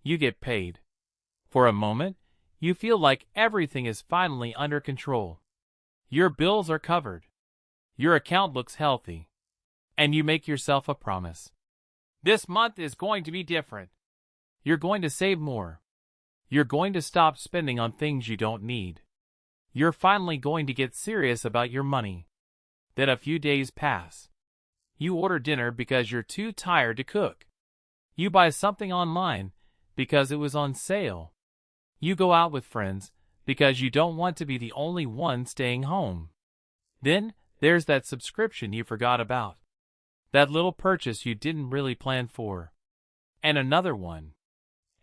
You get paid. For a moment, you feel like everything is finally under control. Your bills are covered. Your account looks healthy. And you make yourself a promise. This month is going to be different. You're going to save more. You're going to stop spending on things you don't need. You're finally going to get serious about your money. Then a few days pass. You order dinner because you're too tired to cook. You buy something online because it was on sale. You go out with friends because you don't want to be the only one staying home. Then there's that subscription you forgot about. That little purchase you didn't really plan for. And another one.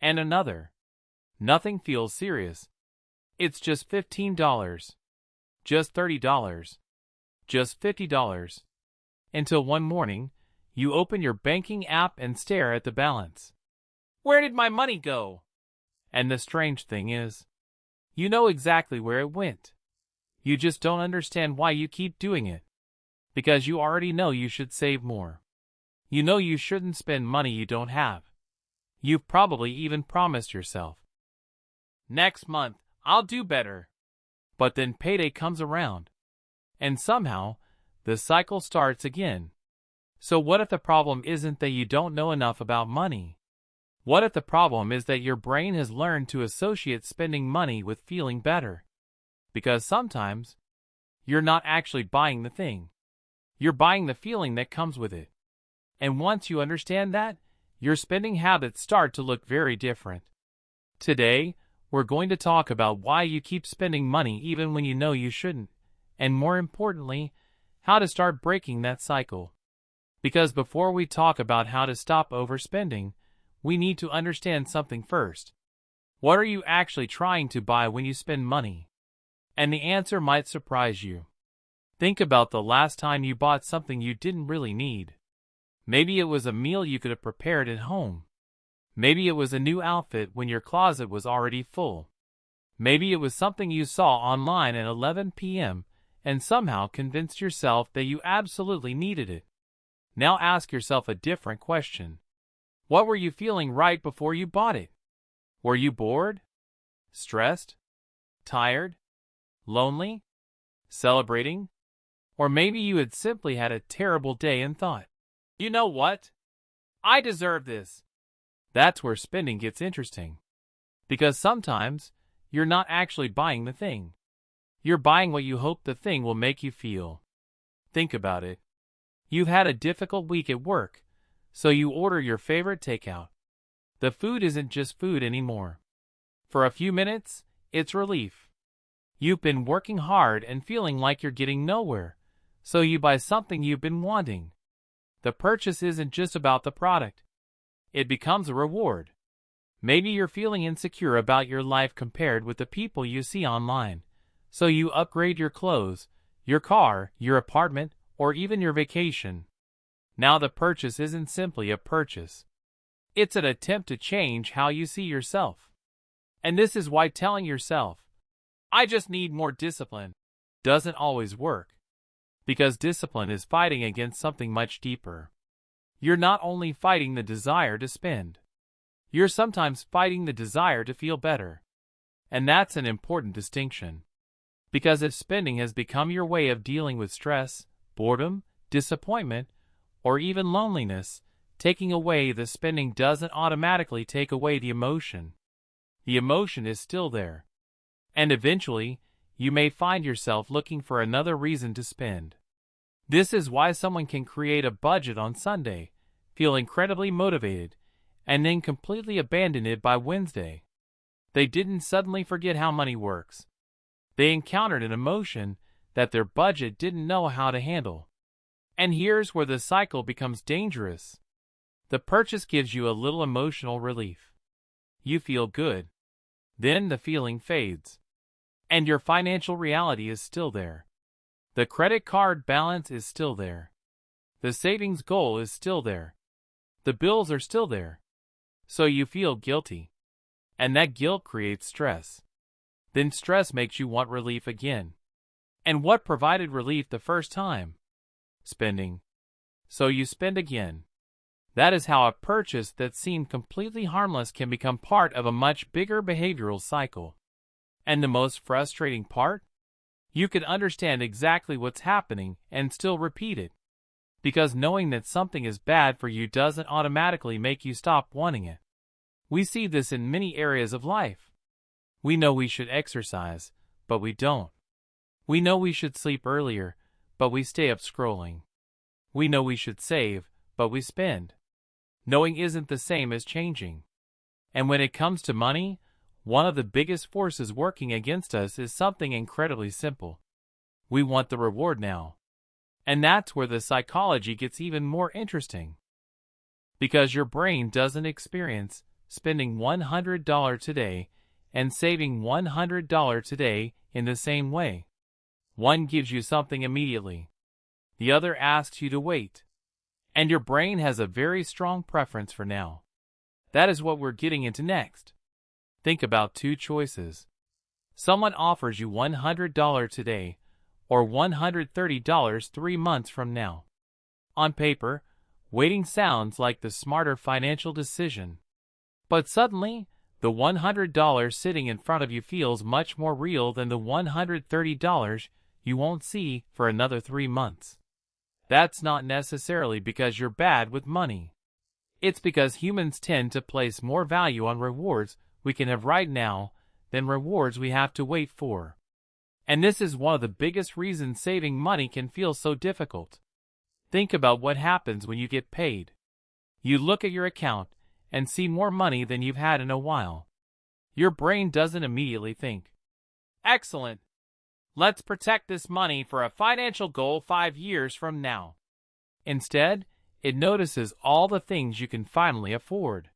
And another. Nothing feels serious. It's just $15. Just $30. Just $50. Until one morning, you open your banking app and stare at the balance. Where did my money go? And the strange thing is, you know exactly where it went. You just don't understand why you keep doing it. Because you already know you should save more. You know you shouldn't spend money you don't have. You've probably even promised yourself, next month, I'll do better. But then payday comes around. And somehow, the cycle starts again. So what if the problem isn't that you don't know enough about money? What if the problem is that your brain has learned to associate spending money with feeling better? Because sometimes, you're not actually buying the thing. You're buying the feeling that comes with it. And once you understand that, your spending habits start to look very different. Today, we're going to talk about why you keep spending money even when you know you shouldn't, and more importantly, how to start breaking that cycle. Because before we talk about how to stop overspending, we need to understand something first. What are you actually trying to buy when you spend money? And the answer might surprise you. Think about the last time you bought something you didn't really need. Maybe it was a meal you could have prepared at home. Maybe it was a new outfit when your closet was already full. Maybe it was something you saw online at 11 p.m. and somehow convinced yourself that you absolutely needed it. Now ask yourself a different question. What were you feeling right before you bought it? Were you bored? Stressed? Tired? Lonely? Celebrating? Or maybe you had simply had a terrible day and thought, you know what? I deserve this. That's where spending gets interesting. Because sometimes, you're not actually buying the thing. You're buying what you hope the thing will make you feel. Think about it. You've had a difficult week at work, so you order your favorite takeout. The food isn't just food anymore. For a few minutes, it's relief. You've been working hard and feeling like you're getting nowhere, so you buy something you've been wanting. The purchase isn't just about the product. It becomes a reward. Maybe you're feeling insecure about your life compared with the people you see online, so you upgrade your clothes, your car, your apartment, or even your vacation. Now the purchase isn't simply a purchase. It's an attempt to change how you see yourself. And this is why telling yourself, I just need more discipline, doesn't always work. Because discipline is fighting against something much deeper. You're not only fighting the desire to spend. You're sometimes fighting the desire to feel better. And that's an important distinction. Because if spending has become your way of dealing with stress, boredom, disappointment, or even loneliness, taking away the spending doesn't automatically take away the emotion. The emotion is still there. And eventually, you may find yourself looking for another reason to spend. This is why someone can create a budget on Sunday, feel incredibly motivated, and then completely abandon it by Wednesday. They didn't suddenly forget how money works. They encountered an emotion that their budget didn't know how to handle. And here's where the cycle becomes dangerous. The purchase gives you a little emotional relief. You feel good. Then the feeling fades. And your financial reality is still there. The credit card balance is still there. The savings goal is still there. The bills are still there. So you feel guilty. And that guilt creates stress. Then stress makes you want relief again. And what provided relief the first time? Spending. So you spend again. That is how a purchase that seemed completely harmless can become part of a much bigger behavioral cycle. And the most frustrating part? You can understand exactly what's happening and still repeat it. Because knowing that something is bad for you doesn't automatically make you stop wanting it. We see this in many areas of life. We know we should exercise, but we don't. We know we should sleep earlier, but we stay up scrolling. We know we should save, but we spend. Knowing isn't the same as changing. And when it comes to money, one of the biggest forces working against us is something incredibly simple. We want the reward now. And that's where the psychology gets even more interesting. Because your brain doesn't experience spending $100 today and saving $100 today in the same way. One gives you something immediately. The other asks you to wait. And your brain has a very strong preference for now. That is what we're getting into next. Think about two choices. Someone offers you $100 today or $130 3 months from now. On paper, waiting sounds like the smarter financial decision. But suddenly, the $100 sitting in front of you feels much more real than the $130 you won't see for another 3 months. That's not necessarily because you're bad with money. It's because humans tend to place more value on rewards we can have right now than rewards we have to wait for. And this is one of the biggest reasons saving money can feel so difficult. Think about what happens when you get paid. You look at your account and see more money than you've had in a while. Your brain doesn't immediately think, "Excellent. Let's protect this money for a financial goal 5 years from now." Instead, it notices all the things you can finally afford.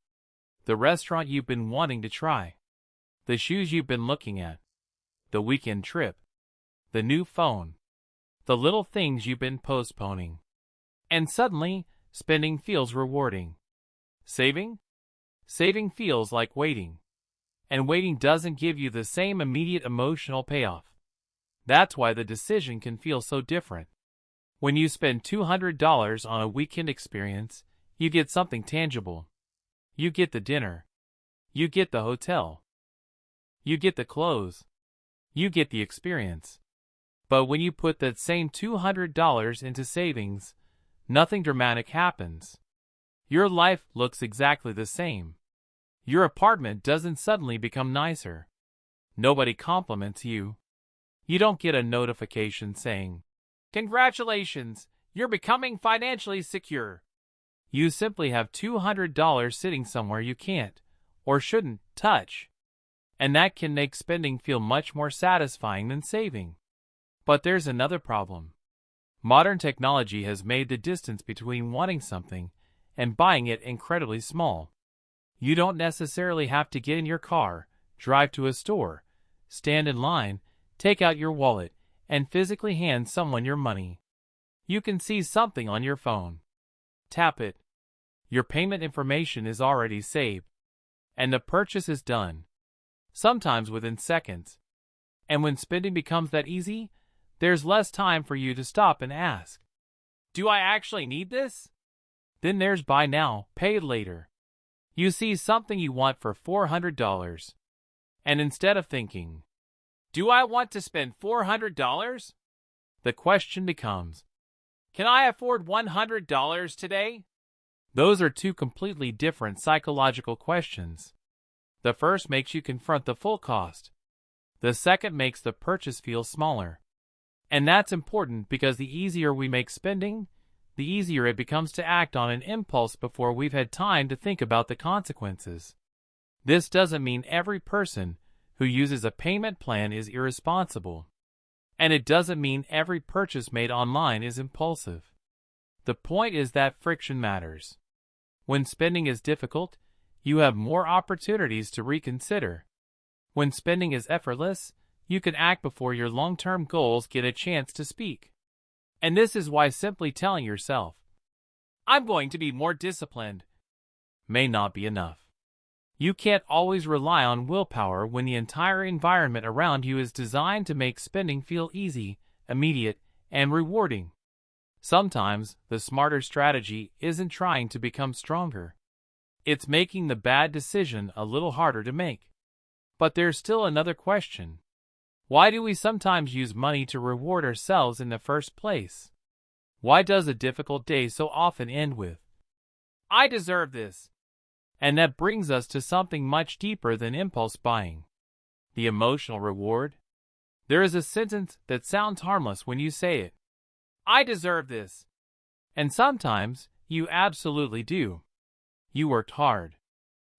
The restaurant you've been wanting to try. The shoes you've been looking at. The weekend trip. The new phone. The little things you've been postponing. And suddenly, spending feels rewarding. Saving? Saving feels like waiting. And waiting doesn't give you the same immediate emotional payoff. That's why the decision can feel so different. When you spend $200 on a weekend experience, you get something tangible. You get the dinner. You get the hotel. You get the clothes. You get the experience. But when you put that same $200 into savings, nothing dramatic happens. Your life looks exactly the same. Your apartment doesn't suddenly become nicer. Nobody compliments you. You don't get a notification saying, "Congratulations, you're becoming financially secure." You simply have $200 sitting somewhere you can't, or shouldn't, touch. And that can make spending feel much more satisfying than saving. But there's another problem. Modern technology has made the distance between wanting something and buying it incredibly small. You don't necessarily have to get in your car, drive to a store, stand in line, take out your wallet, and physically hand someone your money. You can see something on your phone. Tap it. Your payment information is already saved. And the purchase is done. Sometimes within seconds. And when spending becomes that easy, there's less time for you to stop and ask, "Do I actually need this?" Then there's buy now, pay later. You see something you want for $400. And instead of thinking, "Do I want to spend $400? The question becomes, "Can I afford $100 today?" Those are two completely different psychological questions. The first makes you confront the full cost. The second makes the purchase feel smaller. And that's important because the easier we make spending, the easier it becomes to act on an impulse before we've had time to think about the consequences. This doesn't mean every person who uses a payment plan is irresponsible. And it doesn't mean every purchase made online is impulsive. The point is that friction matters. When spending is difficult, you have more opportunities to reconsider. When spending is effortless, you can act before your long-term goals get a chance to speak. And this is why simply telling yourself, "I'm going to be more disciplined," may not be enough. You can't always rely on willpower when the entire environment around you is designed to make spending feel easy, immediate, and rewarding. Sometimes the smarter strategy isn't trying to become stronger. It's making the bad decision a little harder to make. But there's still another question. Why do we sometimes use money to reward ourselves in the first place? Why does a difficult day so often end with, "I deserve this"? And that brings us to something much deeper than impulse buying. The emotional reward. There is a sentence that sounds harmless when you say it. "I deserve this." And sometimes you absolutely do. You worked hard.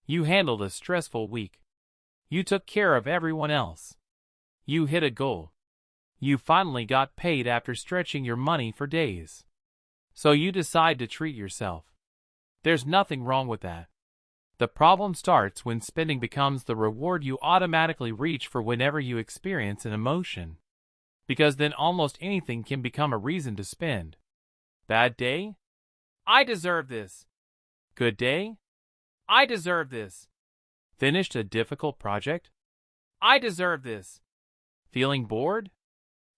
You handled a stressful week. You took care of everyone else. You hit a goal. You finally got paid after stretching your money for days. So you decide to treat yourself. There's nothing wrong with that. The problem starts when spending becomes the reward you automatically reach for whenever you experience an emotion. Because then almost anything can become a reason to spend. Bad day? "I deserve this." Good day? "I deserve this." Finished a difficult project? "I deserve this." Feeling bored?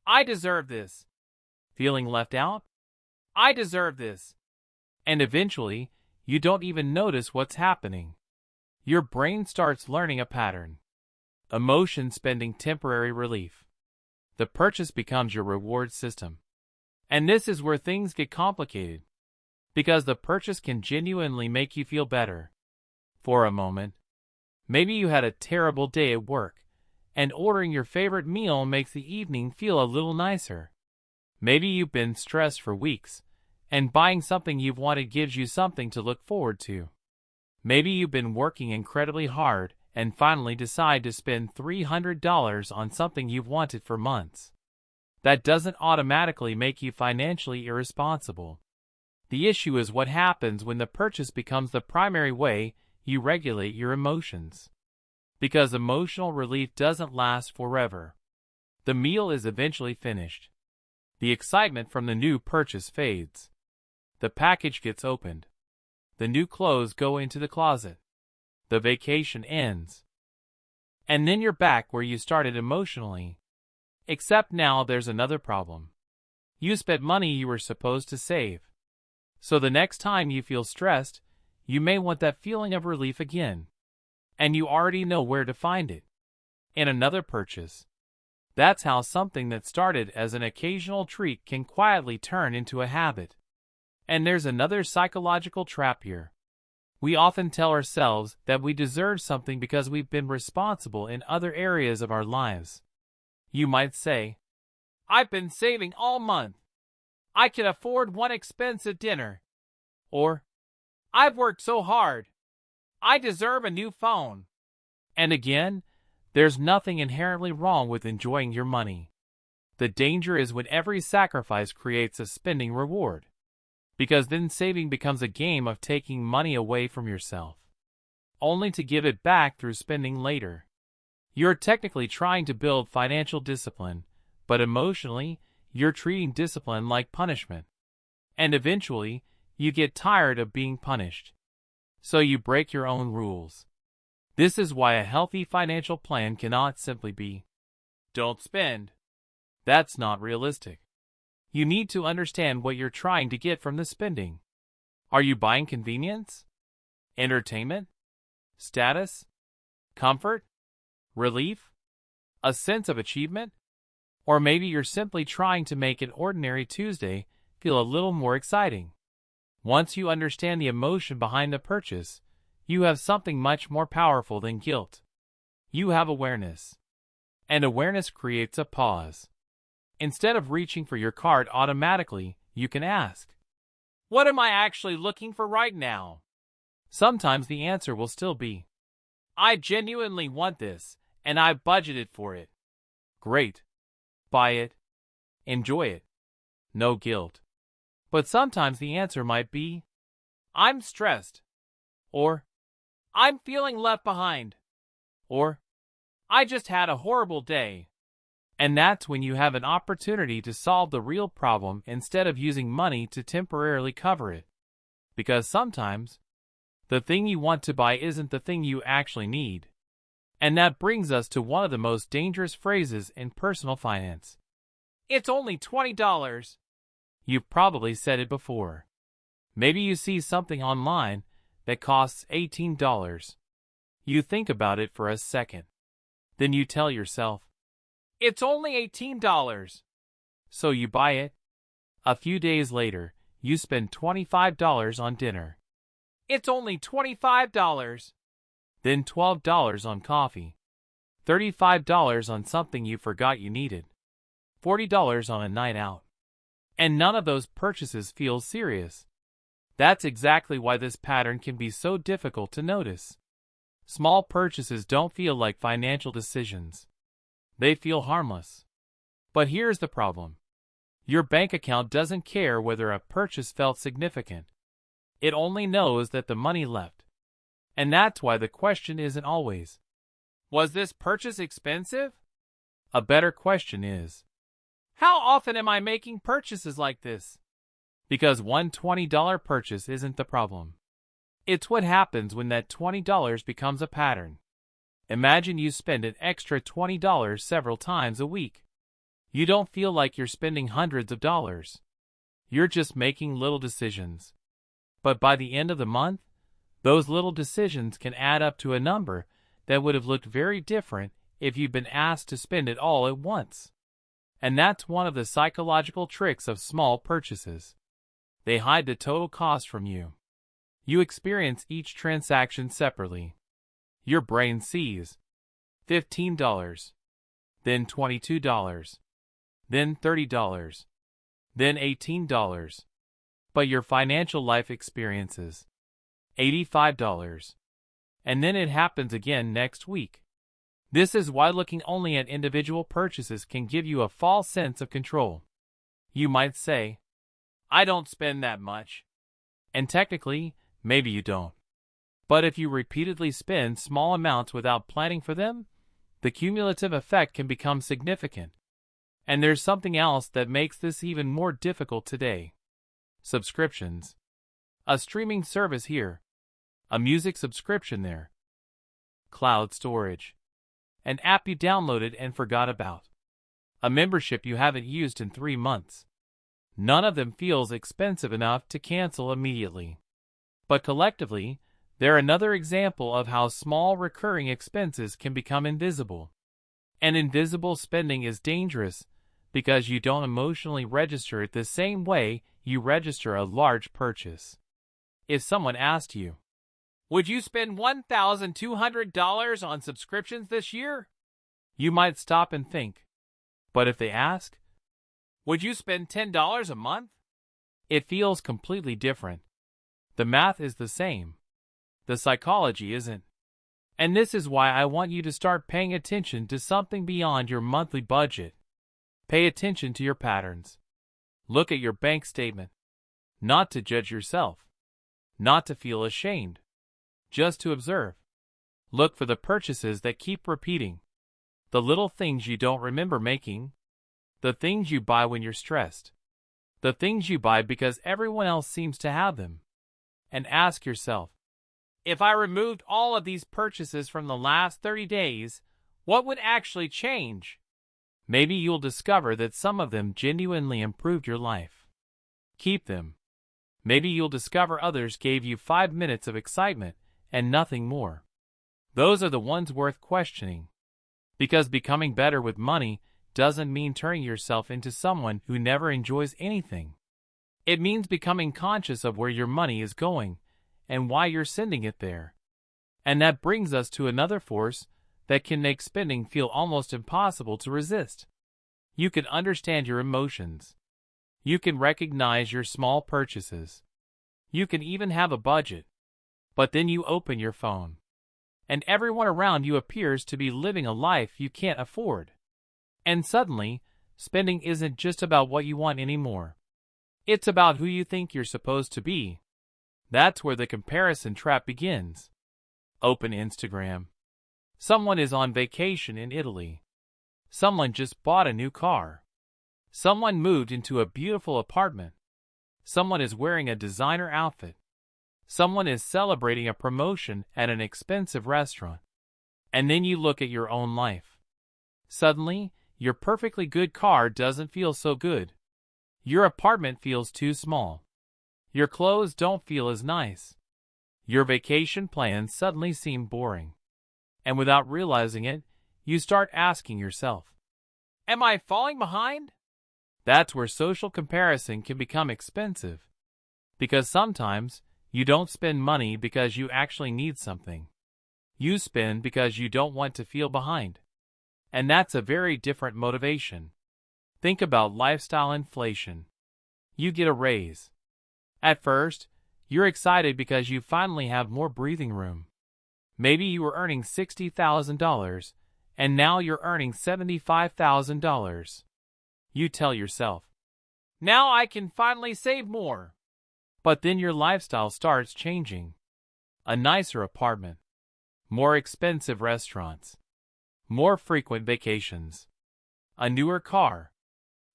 "I deserve this." Feeling left out? "I deserve this." And eventually, you don't even notice what's happening. Your brain starts learning a pattern. Emotion spending temporary relief. The purchase becomes your reward system. And this is where things get complicated. Because the purchase can genuinely make you feel better. For a moment. Maybe you had a terrible day at work, and ordering your favorite meal makes the evening feel a little nicer. Maybe you've been stressed for weeks, and buying something you've wanted gives you something to look forward to. Maybe you've been working incredibly hard and finally decide to spend $300 on something you've wanted for months. That doesn't automatically make you financially irresponsible. The issue is what happens when the purchase becomes the primary way you regulate your emotions. Because emotional relief doesn't last forever. The meal is eventually finished. The excitement from the new purchase fades. The package gets opened. The new clothes go into the closet. The vacation ends. And then you're back where you started emotionally. Except now there's another problem. You spent money you were supposed to save. So the next time you feel stressed, you may want that feeling of relief again. And you already know where to find it. In another purchase. That's how something that started as an occasional treat can quietly turn into a habit. And there's another psychological trap here. We often tell ourselves that we deserve something because we've been responsible in other areas of our lives. You might say, "I've been saving all month. I can afford one expensive dinner." Or, "I've worked so hard. I deserve a new phone." And again, there's nothing inherently wrong with enjoying your money. The danger is when every sacrifice creates a spending reward. Because then saving becomes a game of taking money away from yourself, only to give it back through spending later. You're technically trying to build financial discipline, but emotionally, you're treating discipline like punishment. And eventually, you get tired of being punished. So you break your own rules. This is why a healthy financial plan cannot simply be, "Don't spend." That's not realistic. You need to understand what you're trying to get from the spending. Are you buying convenience? Entertainment? Status? Comfort? Relief? A sense of achievement? Or maybe you're simply trying to make an ordinary Tuesday feel a little more exciting. Once you understand the emotion behind the purchase, you have something much more powerful than guilt. You have awareness. And awareness creates a pause. Instead of reaching for your card automatically, you can ask, "What am I actually looking for right now?" Sometimes the answer will still be, "I genuinely want this, and I budgeted for it." Great. Buy it. Enjoy it. No guilt. But sometimes the answer might be, "I'm stressed." Or, "I'm feeling left behind." Or, "I just had a horrible day." And that's when you have an opportunity to solve the real problem instead of using money to temporarily cover it. Because sometimes, the thing you want to buy isn't the thing you actually need. And that brings us to one of the most dangerous phrases in personal finance. "It's only $20. You've probably said it before. Maybe you see something online that costs $18. You think about it for a second. Then you tell yourself, "It's only $18. So you buy it. A few days later, you spend $25 on dinner. "It's only $25. Then $12 on coffee. $35 on something you forgot you needed. $40 on a night out. And none of those purchases feel serious. That's exactly why this pattern can be so difficult to notice. Small purchases don't feel like financial decisions. They feel harmless. But here's the problem. Your bank account doesn't care whether a purchase felt significant. It only knows that the money left. And that's why the question isn't always, "Was this purchase expensive?" A better question is, "How often am I making purchases like this?" Because one $20 purchase isn't the problem. It's what happens when that $20 becomes a pattern. Imagine you spend an extra $20 several times a week. You don't feel like you're spending hundreds of dollars. You're just making little decisions. But by the end of the month, those little decisions can add up to a number that would have looked very different if you'd been asked to spend it all at once. And that's one of the psychological tricks of small purchases. They hide the total cost from you. You experience each transaction separately. Your brain sees $15, then $22, then $30, then $18. But your financial life experiences $85. And then it happens again next week. This is why looking only at individual purchases can give you a false sense of control. You might say, "I don't spend that much." And technically, maybe you don't. But if you repeatedly spend small amounts without planning for them, the cumulative effect can become significant. And there's something else that makes this even more difficult today. Subscriptions. A streaming service here. A music subscription there. Cloud storage. An app you downloaded and forgot about. A membership you haven't used in 3 months. None of them feels expensive enough to cancel immediately. But collectively, they're another example of how small recurring expenses can become invisible. And invisible spending is dangerous because you don't emotionally register it the same way you register a large purchase. If someone asked you, "Would you spend $1,200 on subscriptions this year?" You might stop and think. But if they ask, "Would you spend $10 a month?" It feels completely different. The math is the same. The psychology isn't. And this is why I want you to start paying attention to something beyond your monthly budget. Pay attention to your patterns. Look at your bank statement. Not to judge yourself. Not to feel ashamed. Just to observe. Look for the purchases that keep repeating. The little things you don't remember making. The things you buy when you're stressed. The things you buy because everyone else seems to have them. And ask yourself, if I removed all of these purchases from the last 30 days, what would actually change? Maybe you'll discover that some of them genuinely improved your life. Keep them. Maybe you'll discover others gave you 5 minutes of excitement and nothing more. Those are the ones worth questioning. Because becoming better with money doesn't mean turning yourself into someone who never enjoys anything. It means becoming conscious of where your money is going and why you're sending it there. And that brings us to another force that can make spending feel almost impossible to resist. You can understand your emotions. You can recognize your small purchases. You can even have a budget. But then you open your phone, and everyone around you appears to be living a life you can't afford. And suddenly, spending isn't just about what you want anymore. It's about who you think you're supposed to be. That's where the comparison trap begins. Open Instagram. Someone is on vacation in Italy. Someone just bought a new car. Someone moved into a beautiful apartment. Someone is wearing a designer outfit. Someone is celebrating a promotion at an expensive restaurant. And then you look at your own life. Suddenly, your perfectly good car doesn't feel so good. Your apartment feels too small. Your clothes don't feel as nice. Your vacation plans suddenly seem boring. And without realizing it, you start asking yourself, am I falling behind? That's where social comparison can become expensive. Because sometimes you don't spend money because you actually need something. You spend because you don't want to feel behind. And that's a very different motivation. Think about lifestyle inflation. You get a raise. At first, you're excited because you finally have more breathing room. Maybe you were earning $60,000 and now you're earning $75,000. You tell yourself, now I can finally save more. But then your lifestyle starts changing. A nicer apartment, more expensive restaurants, more frequent vacations, a newer car,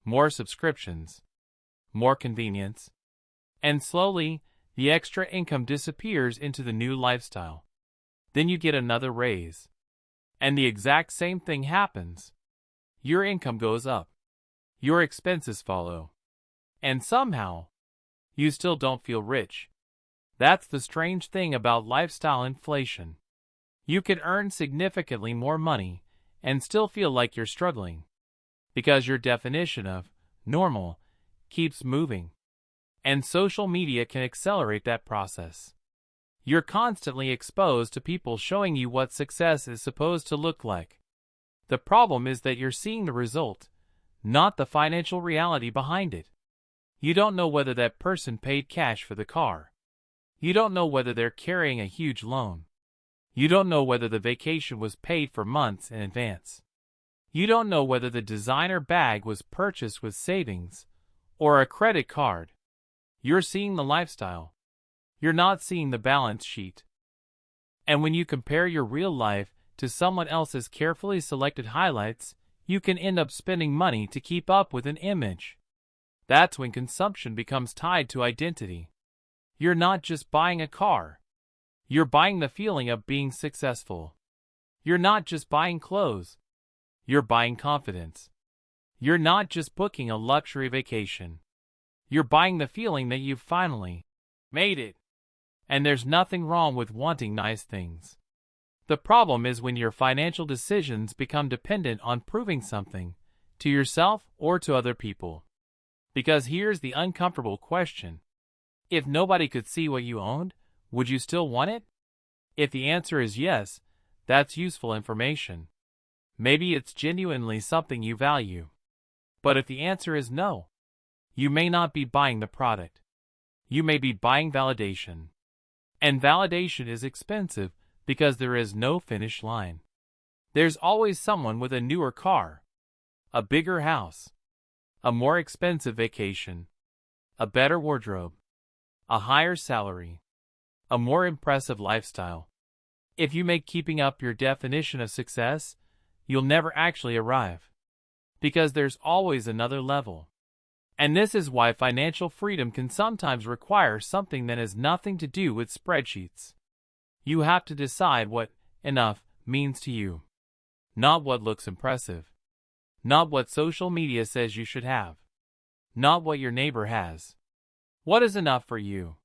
more subscriptions, more convenience, and slowly the extra income disappears into the new lifestyle. Then you get another raise, and the exact same thing happens. Your income goes up, your expenses follow, and somehow, you still don't feel rich. That's the strange thing about lifestyle inflation. You can earn significantly more money and still feel like you're struggling, because your definition of normal keeps moving. And social media can accelerate that process. You're constantly exposed to people showing you what success is supposed to look like. The problem is that you're seeing the result, not the financial reality behind it. You don't know whether that person paid cash for the car. You don't know whether they're carrying a huge loan. You don't know whether the vacation was paid for months in advance. You don't know whether the designer bag was purchased with savings or a credit card. You're seeing the lifestyle. You're not seeing the balance sheet. And when you compare your real life to someone else's carefully selected highlights, you can end up spending money to keep up with an image. That's when consumption becomes tied to identity. You're not just buying a car. You're buying the feeling of being successful. You're not just buying clothes. You're buying confidence. You're not just booking a luxury vacation. You're buying the feeling that you've finally made it. And there's nothing wrong with wanting nice things. The problem is when your financial decisions become dependent on proving something to yourself or to other people. Because here's the uncomfortable question. If nobody could see what you owned, would you still want it? If the answer is yes, that's useful information. Maybe it's genuinely something you value. But if the answer is no, you may not be buying the product. You may be buying validation. And validation is expensive because there is no finish line. There's always someone with a newer car, a bigger house, a more expensive vacation, a better wardrobe, a higher salary, a more impressive lifestyle. If you make keeping up your definition of success, you'll never actually arrive. Because there's always another level. And this is why financial freedom can sometimes require something that has nothing to do with spreadsheets. You have to decide what enough means to you. Not what looks impressive. Not what social media says you should have. Not what your neighbor has. What is enough for you?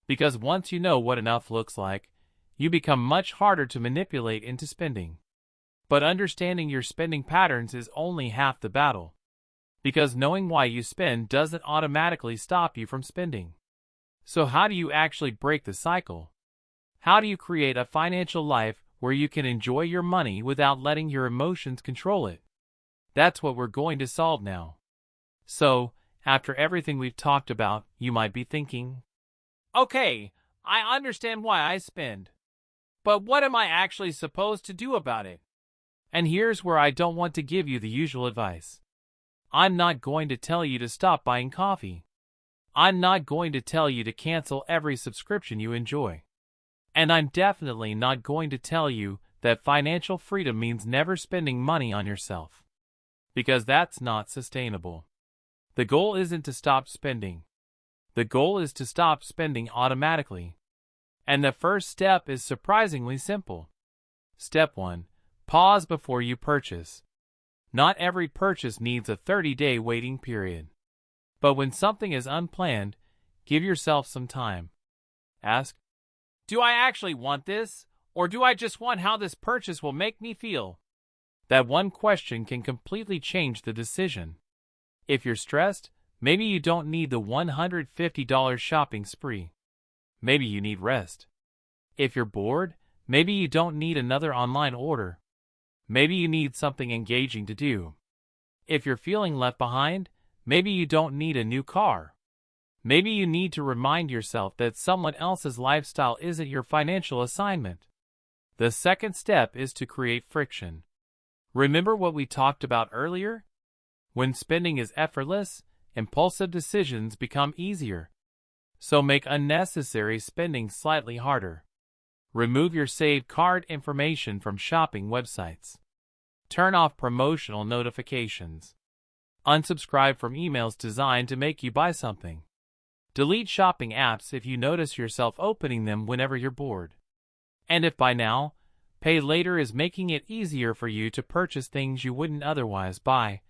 Because once you know what enough looks like, you become much harder to manipulate into spending. But understanding your spending patterns is only half the battle. Because knowing why you spend doesn't automatically stop you from spending. So how do you actually break the cycle? How do you create a financial life where you can enjoy your money without letting your emotions control it? That's what we're going to solve now. So, after everything we've talked about, you might be thinking, okay, I understand why I spend. But what am I actually supposed to do about it? And here's where I don't want to give you the usual advice. I'm not going to tell you to stop buying coffee. I'm not going to tell you to cancel every subscription you enjoy. And I'm definitely not going to tell you that financial freedom means never spending money on yourself. Because that's not sustainable. The goal isn't to stop spending. The goal is to stop spending automatically. And the first step is surprisingly simple. Step 1. Pause before you purchase. Not every purchase needs a 30-day waiting period. But when something is unplanned, give yourself some time. Ask, do I actually want this? Or do I just want how this purchase will make me feel? That one question can completely change the decision. If you're stressed, maybe you don't need the $150 shopping spree. Maybe you need rest. If you're bored, maybe you don't need another online order. Maybe you need something engaging to do. If you're feeling left behind, maybe you don't need a new car. Maybe you need to remind yourself that someone else's lifestyle isn't your financial assignment. The second step is to create friction. Remember what we talked about earlier? When spending is effortless, impulsive decisions become easier. So make unnecessary spending slightly harder. Remove your saved card information from shopping websites. Turn off promotional notifications. Unsubscribe from emails designed to make you buy something. Delete shopping apps if you notice yourself opening them whenever you're bored. And if by now, pay later is making it easier for you to purchase things you wouldn't otherwise buy,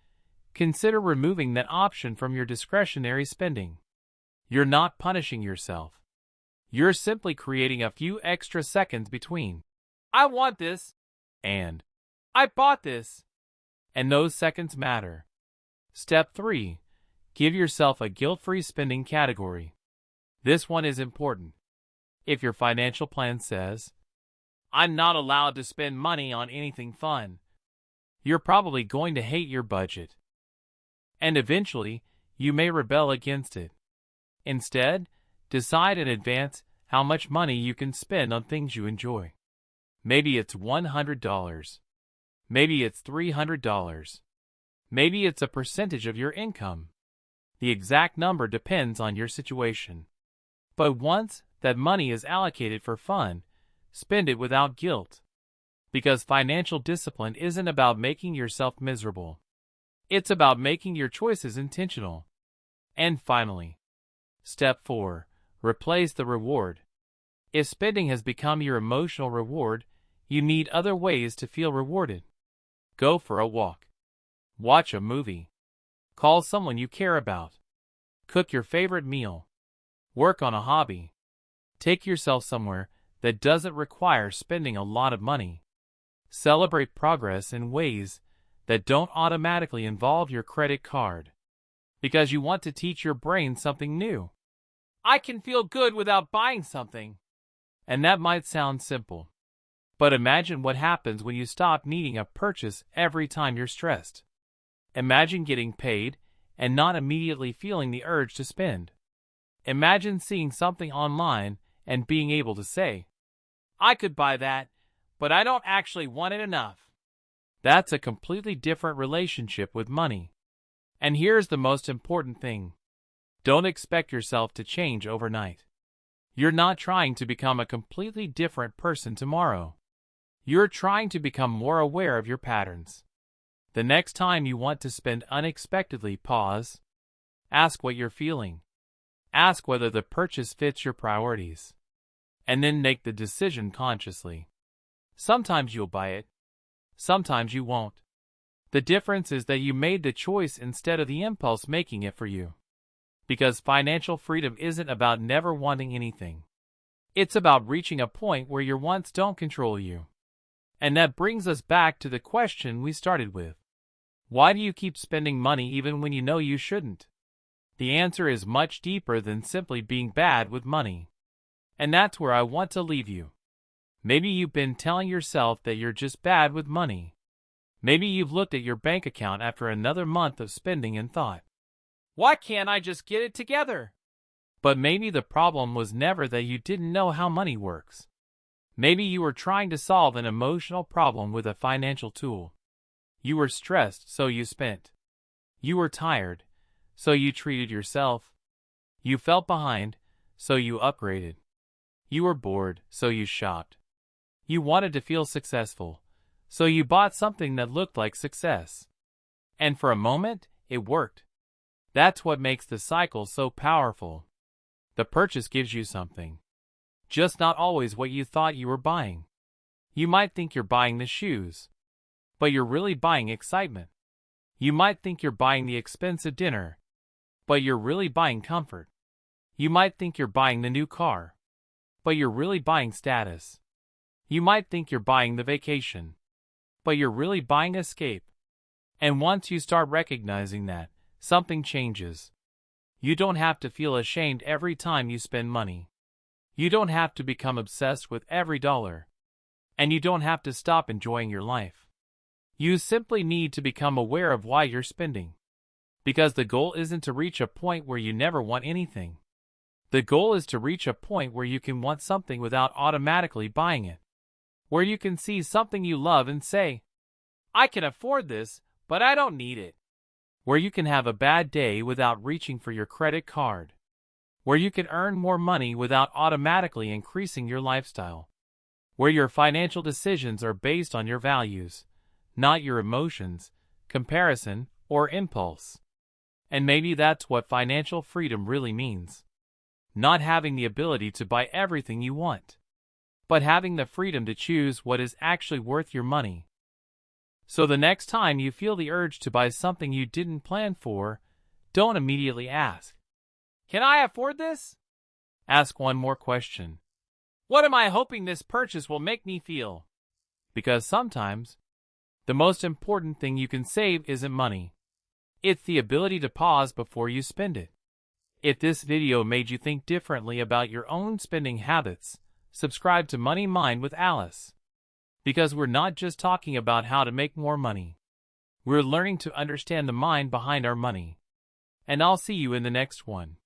consider removing that option from your discretionary spending. You're not punishing yourself. You're simply creating a few extra seconds between "I want this" and "I bought this." And those seconds matter. Step 3. Give yourself a guilt-free spending category. This one is important. If your financial plan says, "I'm not allowed to spend money on anything fun," you're probably going to hate your budget. And eventually, you may rebel against it. Instead, decide in advance how much money you can spend on things you enjoy. Maybe it's $100. Maybe it's $300. Maybe it's a percentage of your income. The exact number depends on your situation. But once that money is allocated for fun, spend it without guilt. Because financial discipline isn't about making yourself miserable. It's about making your choices intentional. And finally, step 4. Replace the reward. If spending has become your emotional reward, you need other ways to feel rewarded. Go for a walk. Watch a movie. Call someone you care about. Cook your favorite meal. Work on a hobby. Take yourself somewhere that doesn't require spending a lot of money. Celebrate progress in ways that don't automatically involve your credit card. Because you want to teach your brain something new. I can feel good without buying something. And that might sound simple. But imagine what happens when you stop needing a purchase every time you're stressed. Imagine getting paid and not immediately feeling the urge to spend. Imagine seeing something online and being able to say, "I could buy that, but I don't actually want it enough." That's a completely different relationship with money. And here's the most important thing. Don't expect yourself to change overnight. You're not trying to become a completely different person tomorrow. You're trying to become more aware of your patterns. The next time you want to spend unexpectedly, pause. Ask what you're feeling. Ask whether the purchase fits your priorities. And then make the decision consciously. Sometimes you'll buy it. Sometimes you won't. The difference is that you made the choice instead of the impulse making it for you. Because financial freedom isn't about never wanting anything. It's about reaching a point where your wants don't control you. And that brings us back to the question we started with. Why do you keep spending money even when you know you shouldn't? The answer is much deeper than simply being bad with money. And that's where I want to leave you. Maybe you've been telling yourself that you're just bad with money. Maybe you've looked at your bank account after another month of spending and thought, "Why can't I just get it together?" But maybe the problem was never that you didn't know how money works. Maybe you were trying to solve an emotional problem with a financial tool. You were stressed, so you spent. You were tired, so you treated yourself. You felt behind, so you upgraded. You were bored, so you shopped. You wanted to feel successful, so you bought something that looked like success. And for a moment, it worked. That's what makes the cycle so powerful. The purchase gives you something. Just not always what you thought you were buying. You might think you're buying the shoes, but you're really buying excitement. You might think you're buying the expensive dinner, but you're really buying comfort. You might think you're buying the new car, but you're really buying status. You might think you're buying the vacation, but you're really buying escape. And once you start recognizing that, something changes. You don't have to feel ashamed every time you spend money. You don't have to become obsessed with every dollar. And you don't have to stop enjoying your life. You simply need to become aware of why you're spending. Because the goal isn't to reach a point where you never want anything. The goal is to reach a point where you can want something without automatically buying it. Where you can see something you love and say, I can afford this, but I don't need it. Where you can have a bad day without reaching for your credit card. Where you can earn more money without automatically increasing your lifestyle. Where your financial decisions are based on your values, not your emotions, comparison, or impulse. And maybe that's what financial freedom really means. Not having the ability to buy everything you want, but having the freedom to choose what is actually worth your money. So the next time you feel the urge to buy something you didn't plan for, don't immediately ask, can I afford this? Ask one more question. What am I hoping this purchase will make me feel? Because sometimes, the most important thing you can save isn't money. It's the ability to pause before you spend it. If this video made you think differently about your own spending habits, subscribe to Money Mind with Alice. Because we're not just talking about how to make more money. We're learning to understand the mind behind our money. And I'll see you in the next one.